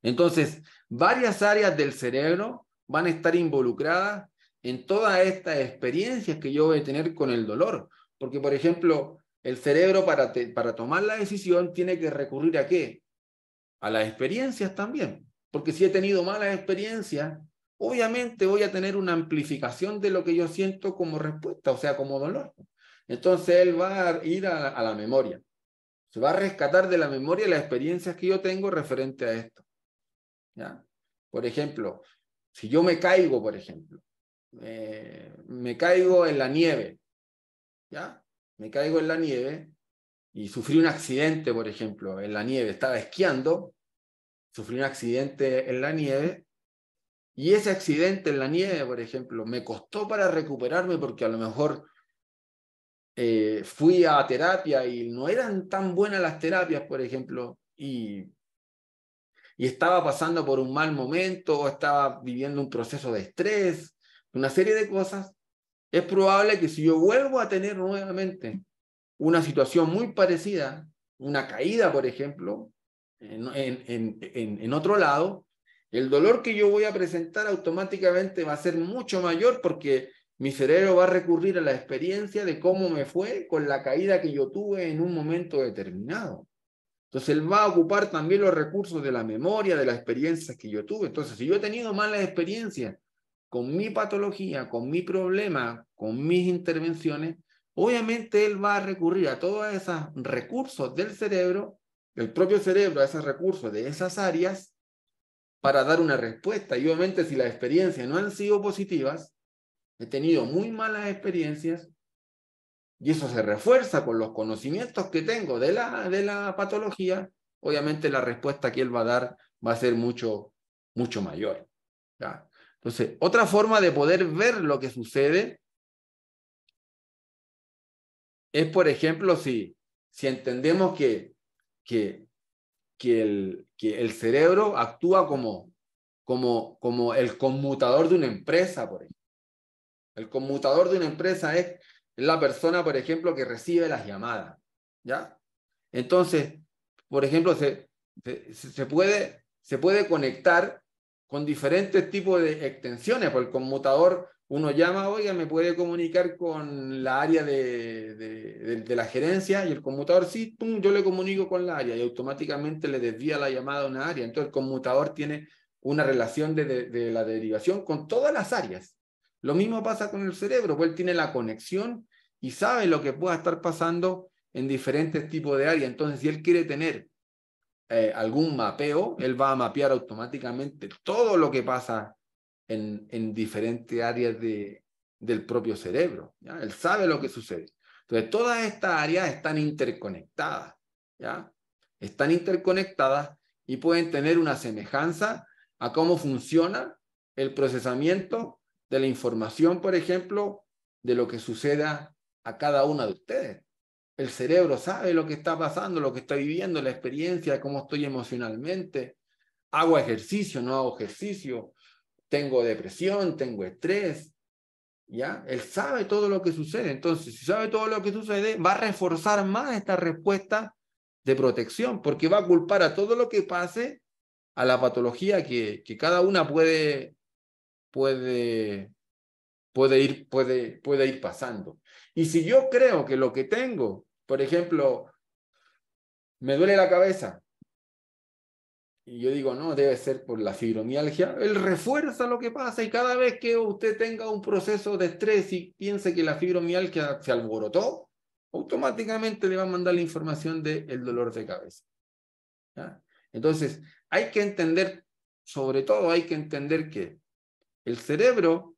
Speaker 1: Entonces, varias áreas del cerebro van a estar involucradas en todas estas experiencias que yo voy a tener con el dolor, porque, por ejemplo, el cerebro para tomar la decisión tiene que recurrir ¿a qué? A las experiencias también, porque si he tenido malas experiencias, obviamente voy a tener una amplificación de lo que yo siento como respuesta, o sea, como dolor. Entonces él va a ir a la memoria, se va a rescatar de la memoria las experiencias que yo tengo referente a esto, ¿ya? Por ejemplo, si yo me caigo, por ejemplo, me caigo en la nieve, ¿ya? Me caigo en la nieve y sufrí un accidente, por ejemplo, en la nieve, estaba esquiando, sufrí un accidente en la nieve, y ese accidente en la nieve, por ejemplo, me costó para recuperarme porque a lo mejor fui a terapia y no eran tan buenas las terapias, por ejemplo, y estaba pasando por un mal momento o estaba viviendo un proceso de estrés, una serie de cosas, es probable que si yo vuelvo a tener nuevamente una situación muy parecida, una caída, por ejemplo, en otro lado, el dolor que yo voy a presentar automáticamente va a ser mucho mayor porque mi cerebro va a recurrir a la experiencia de cómo me fue con la caída que yo tuve en un momento determinado. Entonces él va a ocupar también los recursos de la memoria, de las experiencias que yo tuve. Entonces, si yo he tenido malas experiencias con mi patología, con mi problema, con mis intervenciones, obviamente él va a recurrir a todos esos recursos del cerebro, del propio cerebro, a esos recursos de esas áreas, para dar una respuesta. Y obviamente si las experiencias no han sido positivas, he tenido muy malas experiencias, y eso se refuerza con los conocimientos que tengo de la patología, obviamente la respuesta que él va a dar va a ser mucho, mucho mayor. ¿Ya? Entonces, otra forma de poder ver lo que sucede es, por ejemplo, si entendemos que el cerebro actúa como el conmutador de una empresa, por ejemplo. El conmutador de una empresa es la persona, por ejemplo, que recibe las llamadas, ¿ya? Entonces, por ejemplo, se puede conectar con diferentes tipos de extensiones. Por el conmutador, uno llama, oiga, me puede comunicar con la área de la gerencia, y el conmutador, sí, pum, yo le comunico con la área, y automáticamente le desvía la llamada a una área. Entonces, el conmutador tiene una relación de la derivación con todas las áreas. Lo mismo pasa con el cerebro, pues él tiene la conexión y sabe lo que pueda estar pasando en diferentes tipos de áreas. Entonces, si él quiere tener algún mapeo, él va a mapear automáticamente todo lo que pasa en diferentes áreas del propio cerebro, ¿ya? Él sabe lo que sucede. Entonces, todas estas áreas están interconectadas, ¿ya? Están interconectadas y pueden tener una semejanza a cómo funciona el procesamiento de la información, por ejemplo, de lo que suceda a cada una de ustedes. El cerebro sabe lo que está pasando, lo que está viviendo, la experiencia, cómo estoy emocionalmente. Hago ejercicio, no hago ejercicio. Tengo depresión, tengo estrés. ¿Ya? Él sabe todo lo que sucede. Entonces, si sabe todo lo que sucede, va a reforzar más esta respuesta de protección, porque va a culpar a todo lo que pase a la patología que cada una puede ir pasando. Y si yo creo que lo que tengo, por ejemplo, me duele la cabeza, y yo digo, no, debe ser por la fibromialgia, él refuerza lo que pasa, y cada vez que usted tenga un proceso de estrés y piense que la fibromialgia se alborotó, automáticamente le va a mandar la información del dolor de cabeza. ¿Ya? Entonces, hay que entender, sobre todo hay que entender que el cerebro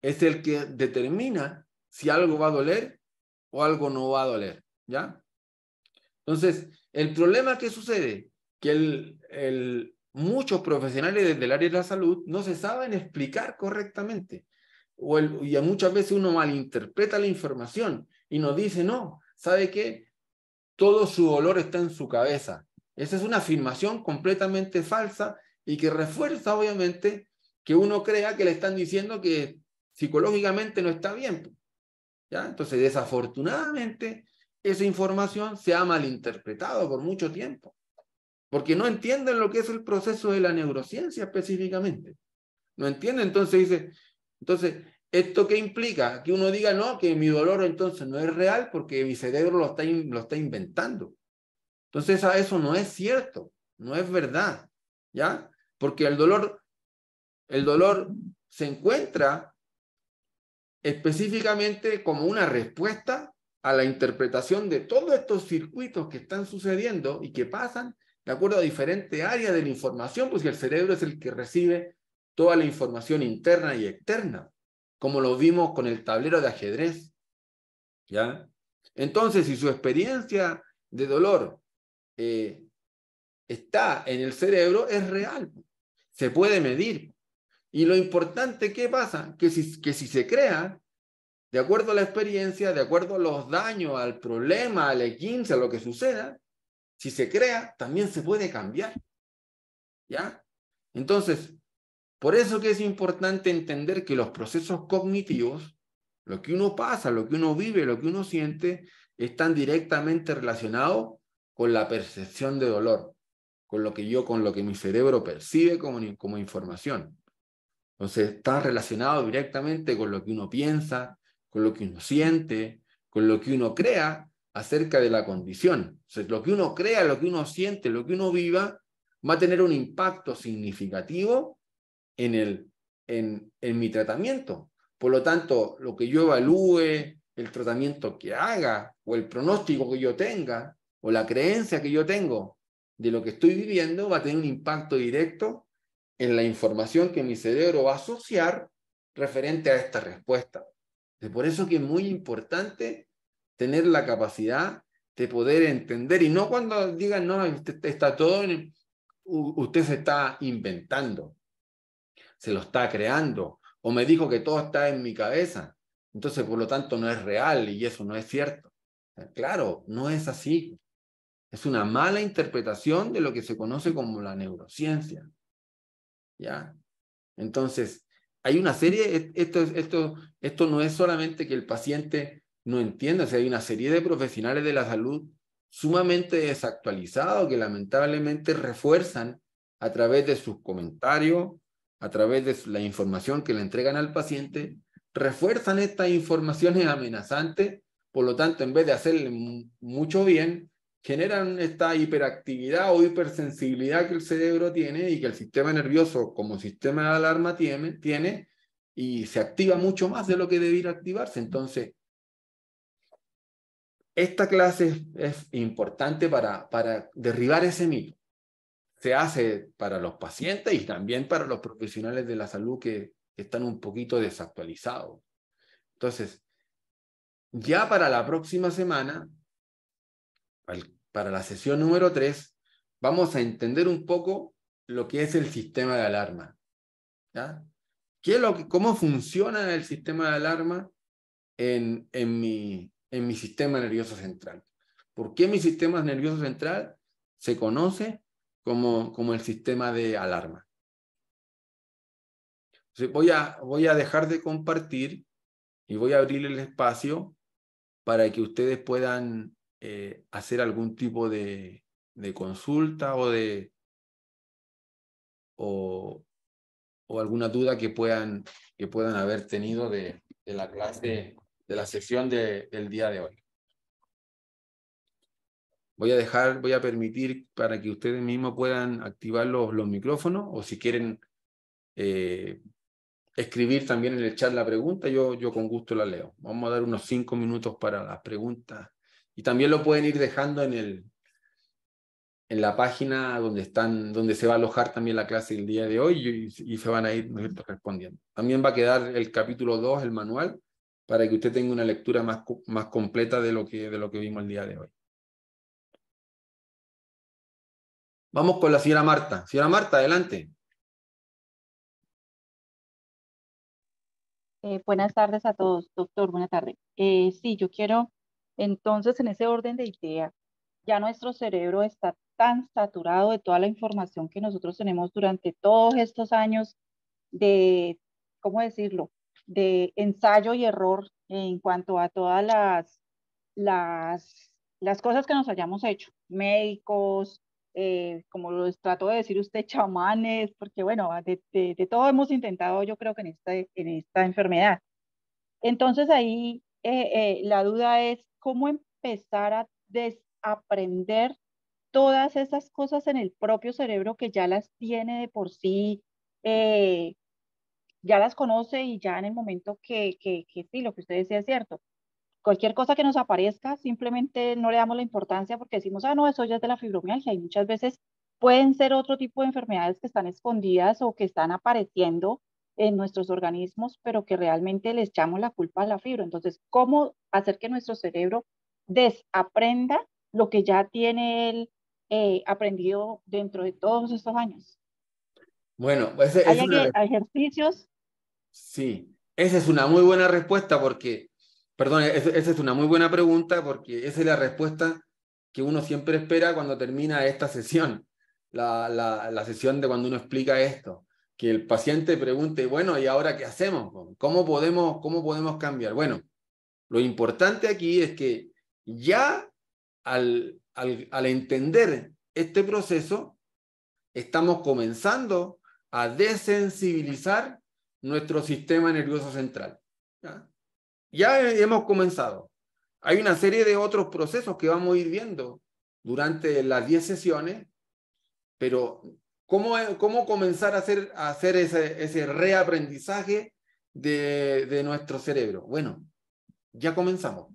Speaker 1: es el que determina si algo va a doler o algo no va a doler, ¿ya? Entonces, el problema que sucede, que muchos profesionales del área de la salud no se saben explicar correctamente, y muchas veces uno malinterpreta la información y nos dice, no, ¿sabe qué? Todo su dolor está en su cabeza. Esa es una afirmación completamente falsa y que refuerza, obviamente, que uno crea que le están diciendo que psicológicamente no está bien, ¿ya? Entonces, desafortunadamente, esa información se ha malinterpretado por mucho tiempo, porque no entienden lo que es el proceso de la neurociencia específicamente. No entienden, entonces, ¿esto qué implica? Que uno diga, no, que mi dolor entonces no es real porque mi cerebro lo está inventando. Entonces, eso no es cierto, no es verdad, ¿ya? Porque el dolor se encuentra específicamente como una respuesta a la interpretación de todos estos circuitos que están sucediendo y que pasan de acuerdo a diferentes áreas de la información, pues el cerebro es el que recibe toda la información interna y externa, como lo vimos con el tablero de ajedrez, ¿ya? Entonces, si su experiencia de dolor está en el cerebro, es real, se puede medir. Y lo importante, ¿qué pasa? Que si se crea de acuerdo a la experiencia, de acuerdo a los daños, al problema, al E15, a lo que suceda, si se crea, también se puede cambiar. ¿Ya? Entonces, por eso que es importante entender que los procesos cognitivos, lo que uno pasa, lo que uno vive, lo que uno siente, están directamente relacionados con la percepción de dolor, con lo que mi cerebro percibe como información. Entonces, está relacionado directamente con lo que uno piensa, con lo que uno siente, con lo que uno crea acerca de la condición. Entonces, lo que uno crea, lo que uno siente, lo que uno viva, va a tener un impacto significativo en mi tratamiento. Por lo tanto, lo que yo evalúe, el tratamiento que haga, o el pronóstico que yo tenga, o la creencia que yo tengo de lo que estoy viviendo, va a tener un impacto directo en la información que mi cerebro va a asociar referente a esta respuesta. Por eso que es muy importante tener la capacidad de poder entender, y no cuando digan, no, está todo, usted se está inventando, se lo está creando, o me dijo que todo está en mi cabeza, entonces por lo tanto no es real y eso no es cierto. Claro, no es así. Es una mala interpretación de lo que se conoce como la neurociencia. ¿Ya? Entonces, hay una serie, esto no es solamente que el paciente no entienda, o sea, hay una serie de profesionales de la salud sumamente desactualizados que lamentablemente refuerzan a través de sus comentarios, a través de la información que le entregan al paciente, refuerzan estas informaciones amenazantes, por lo tanto, en vez de hacerle mucho bien, generan esta hiperactividad o hipersensibilidad que el cerebro tiene y que el sistema nervioso como sistema de alarma tiene y se activa mucho más de lo que debiera activarse. Entonces, esta clase es importante para derribar ese mito. Se hace para los pacientes y también para los profesionales de la salud que están un poquito desactualizados. Entonces, ya para la próxima semana, para la sesión número 3, vamos a entender un poco lo que es el sistema de alarma. ¿Ya? ¿Cómo funciona el sistema de alarma en mi sistema nervioso central? ¿Por qué mi sistema nervioso central se conoce como el sistema de alarma? Entonces voy a dejar de compartir y voy a abrir el espacio para que ustedes puedan hacer algún tipo de consulta o alguna duda que puedan haber tenido de la clase, de la sesión del día de hoy. Voy a permitir para que ustedes mismos puedan activar los micrófonos, o si quieren escribir también en el chat la pregunta, yo con gusto la leo. Vamos a dar unos 5 minutos para las preguntas, y también lo pueden ir dejando en la página donde se va a alojar también la clase del día de hoy, y se van a ir respondiendo. También va a quedar el capítulo 2, el manual, para que usted tenga una lectura más completa de lo que vimos el día de hoy. Vamos con la señora Marta. Señora Marta, adelante.
Speaker 2: Buenas tardes a todos, doctor, buenas tardes. Sí, yo quiero, entonces, en ese orden de idea, ya nuestro cerebro está tan saturado de toda la información que nosotros tenemos durante todos estos años de, ¿cómo decirlo?, de ensayo y error en cuanto a todas las cosas que nos hayamos hecho, médicos, como lo trato de decir usted, chamanes, porque bueno, de todo hemos intentado, yo creo que en esta enfermedad. Entonces ahí la duda es cómo empezar a desaprender todas esas cosas en el propio cerebro que ya las tiene de por sí, eh, ya las conoce y ya en el momento que sí, lo que usted decía es cierto. Cualquier cosa que nos aparezca, simplemente no le damos la importancia porque decimos, ah, no, eso ya es de la fibromialgia, y muchas veces pueden ser otro tipo de enfermedades que están escondidas o que están apareciendo en nuestros organismos, pero que realmente les echamos la culpa a la fibra. Entonces, ¿cómo hacer que nuestro cerebro desaprenda lo que ya tiene él aprendido dentro de todos estos años?
Speaker 1: Bueno,
Speaker 2: ¿Hay ejercicios?
Speaker 1: sí, esa es una muy buena respuesta, porque Perdón, esa es una muy buena pregunta porque esa es la respuesta que uno siempre espera cuando termina esta sesión, la sesión de cuando uno explica esto, que el paciente pregunte, bueno, ¿y ahora qué hacemos? ¿Cómo podemos cambiar? Bueno, lo importante aquí es que ya al entender este proceso, estamos comenzando a desensibilizar nuestro sistema nervioso central. Ya hemos comenzado. Hay una serie de otros procesos que vamos a ir viendo durante las 10 sesiones, pero ¿cómo comenzar a hacer ese reaprendizaje de nuestro cerebro? Bueno, ya comenzamos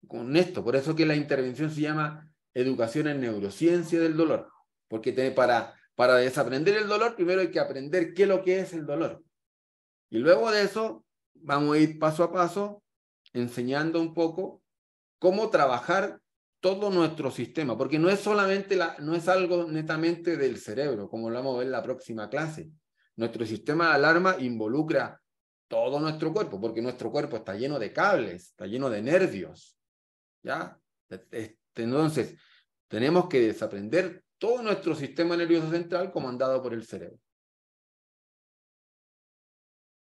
Speaker 1: con esto. Por eso que la intervención se llama educación en neurociencia del dolor. Porque para desaprender el dolor, primero hay que aprender qué es lo que es el dolor. Y luego de eso, vamos a ir paso a paso enseñando un poco cómo trabajar todo nuestro sistema, porque no es solamente no es algo netamente del cerebro, como lo vamos a ver en la próxima clase. Nuestro sistema de alarma involucra todo nuestro cuerpo, porque nuestro cuerpo está lleno de cables, está lleno de nervios, ¿ya? Entonces, tenemos que desaprender todo nuestro sistema nervioso central comandado por el cerebro.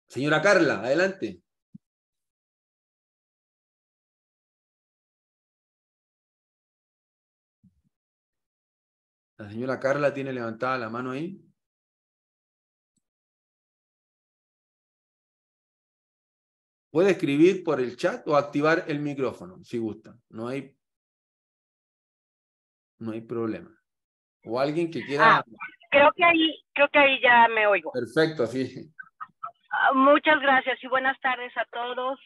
Speaker 1: Señora Carla, adelante. La señora Carla tiene levantada la mano ahí. Puede escribir por el chat o activar el micrófono, si gusta. No hay problema. O alguien que quiera...
Speaker 3: creo que ahí ya me oigo.
Speaker 1: Perfecto, sí.
Speaker 3: Muchas gracias y buenas tardes a todos.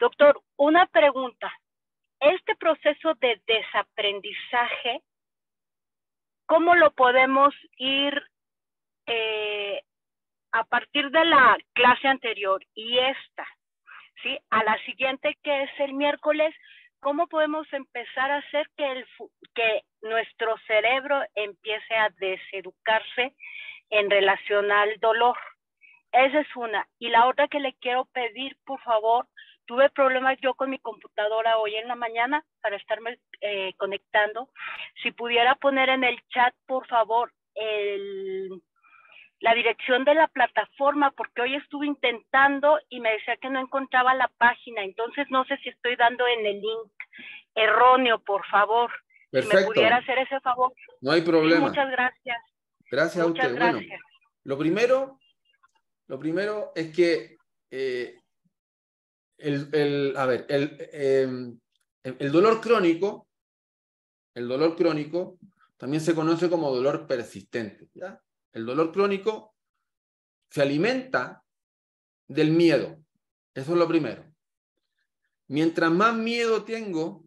Speaker 3: Doctor, una pregunta. Este proceso de desaprendizaje, ¿cómo lo podemos ir a partir de la clase anterior y esta, ¿sí? A la siguiente, que es el miércoles, ¿cómo podemos empezar a hacer que nuestro cerebro empiece a deseducarse en relación al dolor? Esa es una. Y la otra que le quiero pedir, por favor, tuve problemas yo con mi computadora hoy en la mañana para estarme conectando. Si pudiera poner en el chat, por favor, la dirección de la plataforma, porque hoy estuve intentando y me decía que no encontraba la página. Entonces no sé si estoy dando en el link erróneo, por favor.
Speaker 1: Perfecto.
Speaker 3: Si me pudiera hacer ese favor.
Speaker 1: No hay problema.
Speaker 3: Sí, muchas gracias.
Speaker 1: Gracias a usted.
Speaker 3: Gracias.
Speaker 1: Bueno, lo primero es que el dolor crónico, también se conoce como dolor persistente, ¿ya? El dolor crónico se alimenta del miedo. Eso es lo primero. Mientras más miedo tengo,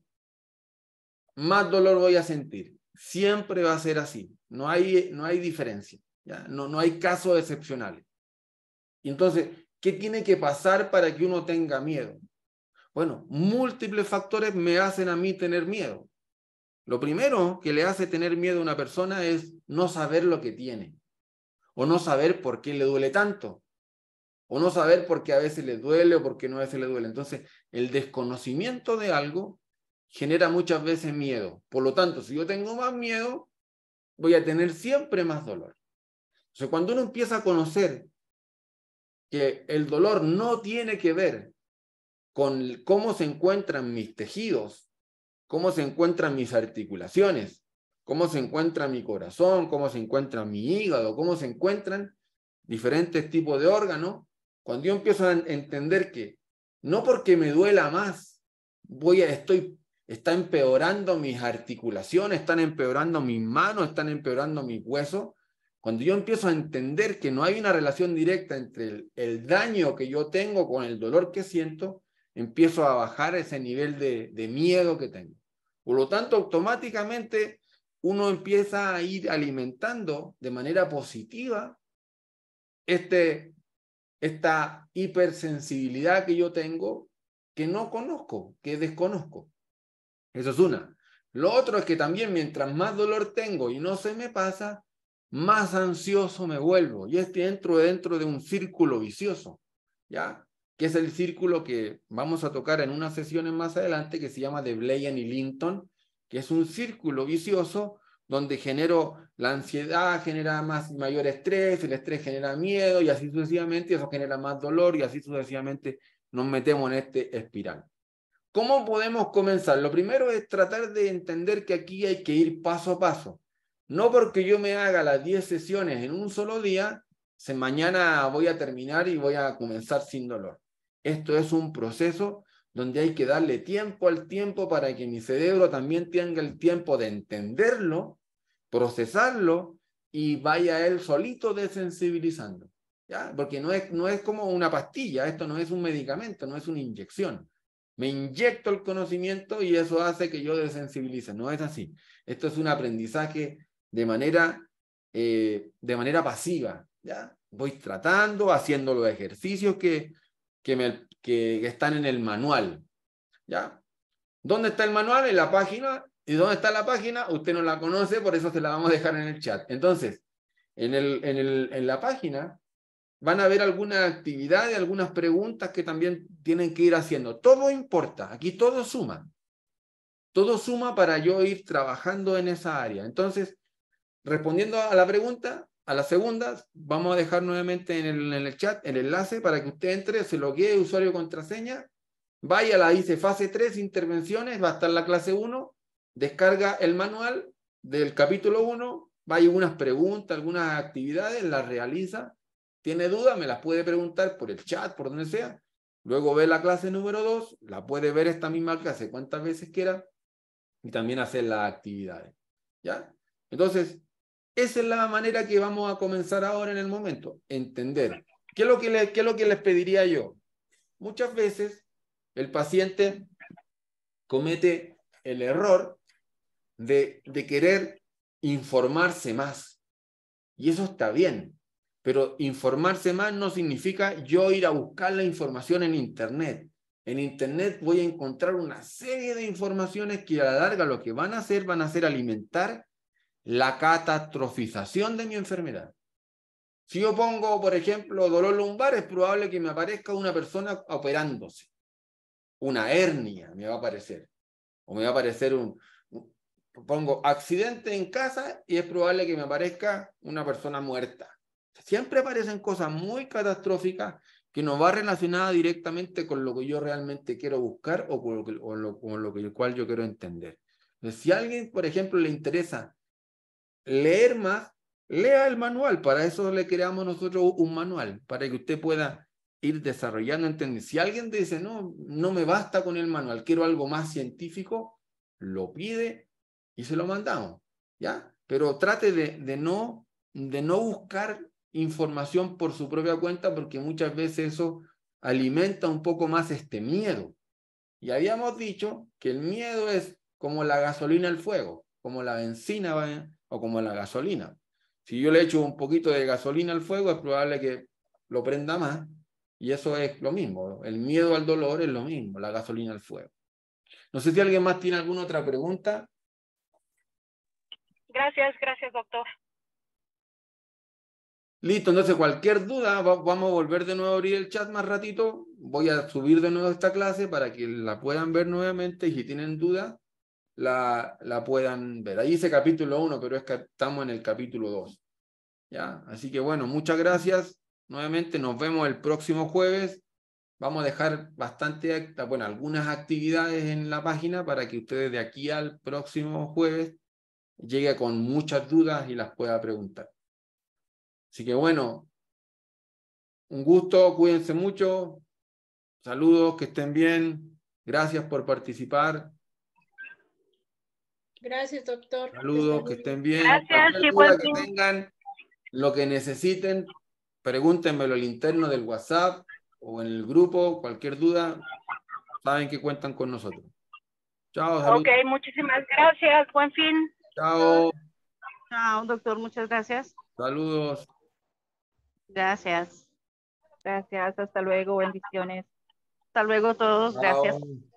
Speaker 1: más dolor voy a sentir. Siempre va a ser así. No hay diferencia, ¿ya? No hay casos excepcionales. Y entonces, ¿qué tiene que pasar para que uno tenga miedo? Bueno, múltiples factores me hacen a mí tener miedo. Lo primero que le hace tener miedo a una persona es no saber lo que tiene, o no saber por qué le duele tanto, o no saber por qué a veces le duele o por qué no a veces le duele. Entonces, el desconocimiento de algo genera muchas veces miedo. Por lo tanto, si yo tengo más miedo, voy a tener siempre más dolor. Entonces, cuando uno empieza a conocer que el dolor no tiene que ver con cómo se encuentran mis tejidos, cómo se encuentran mis articulaciones, cómo se encuentra mi corazón, cómo se encuentra mi hígado, cómo se encuentran diferentes tipos de órganos, cuando yo empiezo a entender que no porque me duela más, está empeorando mis articulaciones, están empeorando mis manos, están empeorando mis huesos. Cuando yo empiezo a entender que no hay una relación directa entre el daño que yo tengo con el dolor que siento, empiezo a bajar ese nivel de miedo que tengo. Por lo tanto, automáticamente uno empieza a ir alimentando de manera positiva esta hipersensibilidad que yo tengo, que no conozco, que desconozco. Eso es una. Lo otro es que también mientras más dolor tengo y no se me pasa, más ansioso me vuelvo. Y entro dentro de un círculo vicioso, ¿ya? que es el círculo que vamos a tocar en unas sesiones más adelante, que se llama de Blaine y Linton, que es un círculo vicioso donde genero la ansiedad, genera mayor estrés, el estrés genera miedo y así sucesivamente, y eso genera más dolor y así sucesivamente nos metemos en este espiral. ¿Cómo podemos comenzar? Lo primero es tratar de entender que aquí hay que ir paso a paso. No porque yo me haga las 10 sesiones en un solo día, mañana voy a terminar y voy a comenzar sin dolor. Esto es un proceso donde hay que darle tiempo al tiempo para que mi cerebro también tenga el tiempo de entenderlo, procesarlo y vaya él solito desensibilizando. ¿Ya? Porque no es como una pastilla, esto no es un medicamento, no es una inyección. Me inyecto el conocimiento y eso hace que yo desensibilice. No es así. Esto es un aprendizaje de manera pasiva. ¿Ya? Voy tratando, haciendo los ejercicios que están en el manual. ¿Ya? ¿Dónde está el manual? En la página. ¿Y dónde está la página? Usted no la conoce, por eso se la vamos a dejar en el chat. Entonces, en la página van a ver algunas actividades, algunas preguntas que también tienen que ir haciendo. Todo importa, aquí todo suma. Todo suma para yo ir trabajando en esa área. Entonces, respondiendo a la pregunta, a la segunda, vamos a dejar nuevamente en el chat el enlace para que usted entre, se loguee, usuario y contraseña, vaya, la dice fase 3, intervenciones, va a estar la clase 1, descarga el manual del capítulo 1, vaya unas preguntas, algunas actividades, las realiza. ¿Tiene dudas? Me las puede preguntar por el chat, por donde sea. Luego ve la clase número 2, la puede ver esta misma clase cuantas veces quiera y también hacer las actividades. ¿Ya? Entonces, esa es la manera que vamos a comenzar ahora en el momento. Entender. ¿Qué es lo que les pediría yo? Muchas veces el paciente comete el error de querer informarse más. Y eso está bien. Pero informarse más no significa yo ir a buscar la información en Internet. En Internet voy a encontrar una serie de informaciones que a la larga lo que van a hacer alimentar la catastrofización de mi enfermedad. Si yo pongo, por ejemplo, dolor lumbar, es probable que me aparezca una persona operándose. Una hernia me va a aparecer. O me va a aparecer pongo accidente en casa y es probable que me aparezca una persona muerta. Siempre aparecen cosas muy catastróficas que no va relacionada directamente con lo que yo realmente quiero buscar o con lo cual yo quiero entender. Entonces, si a alguien, por ejemplo, le interesa leer más, lea el manual. Para eso le creamos nosotros un manual, para que usted pueda ir desarrollando, entender. Si alguien dice, no me basta con el manual, quiero algo más científico, lo pide y se lo mandamos, ¿ya? Pero trate de no buscar información por su propia cuenta, porque muchas veces eso alimenta un poco más este miedo. Y habíamos dicho que el miedo es como la gasolina al fuego, como la benzina o como la gasolina. Si yo le echo un poquito de gasolina al fuego, es probable que lo prenda más. Y eso es lo mismo. El miedo al dolor es lo mismo, la gasolina al fuego. No sé si alguien más tiene alguna otra pregunta.
Speaker 3: Gracias, doctor.
Speaker 1: Listo, entonces cualquier duda, vamos a volver de nuevo a abrir el chat más ratito. Voy a subir de nuevo esta clase para que la puedan ver nuevamente y si tienen duda, la puedan ver. Ahí dice capítulo 1, pero es que estamos en el capítulo 2. ¿Ya? Así que bueno, muchas gracias. Nuevamente nos vemos el próximo jueves. Vamos a dejar algunas actividades en la página para que ustedes de aquí al próximo jueves llegue con muchas dudas y las pueda preguntar. Así que bueno, un gusto, cuídense mucho. Saludos, que estén bien. Gracias por participar.
Speaker 4: Gracias, doctor.
Speaker 1: Saludos, que estén bien.
Speaker 3: Gracias,
Speaker 1: Cualquier duda que tengan, lo que necesiten, pregúntenmelo al interno del WhatsApp o en el grupo. Cualquier duda, saben que cuentan con nosotros. Chao, saludos.
Speaker 3: Ok, muchísimas gracias. Buen fin.
Speaker 1: Chao.
Speaker 2: Chao, doctor, muchas gracias.
Speaker 1: Saludos.
Speaker 2: Gracias. Gracias, hasta luego, bendiciones. Hasta luego todos, gracias.
Speaker 1: Chao.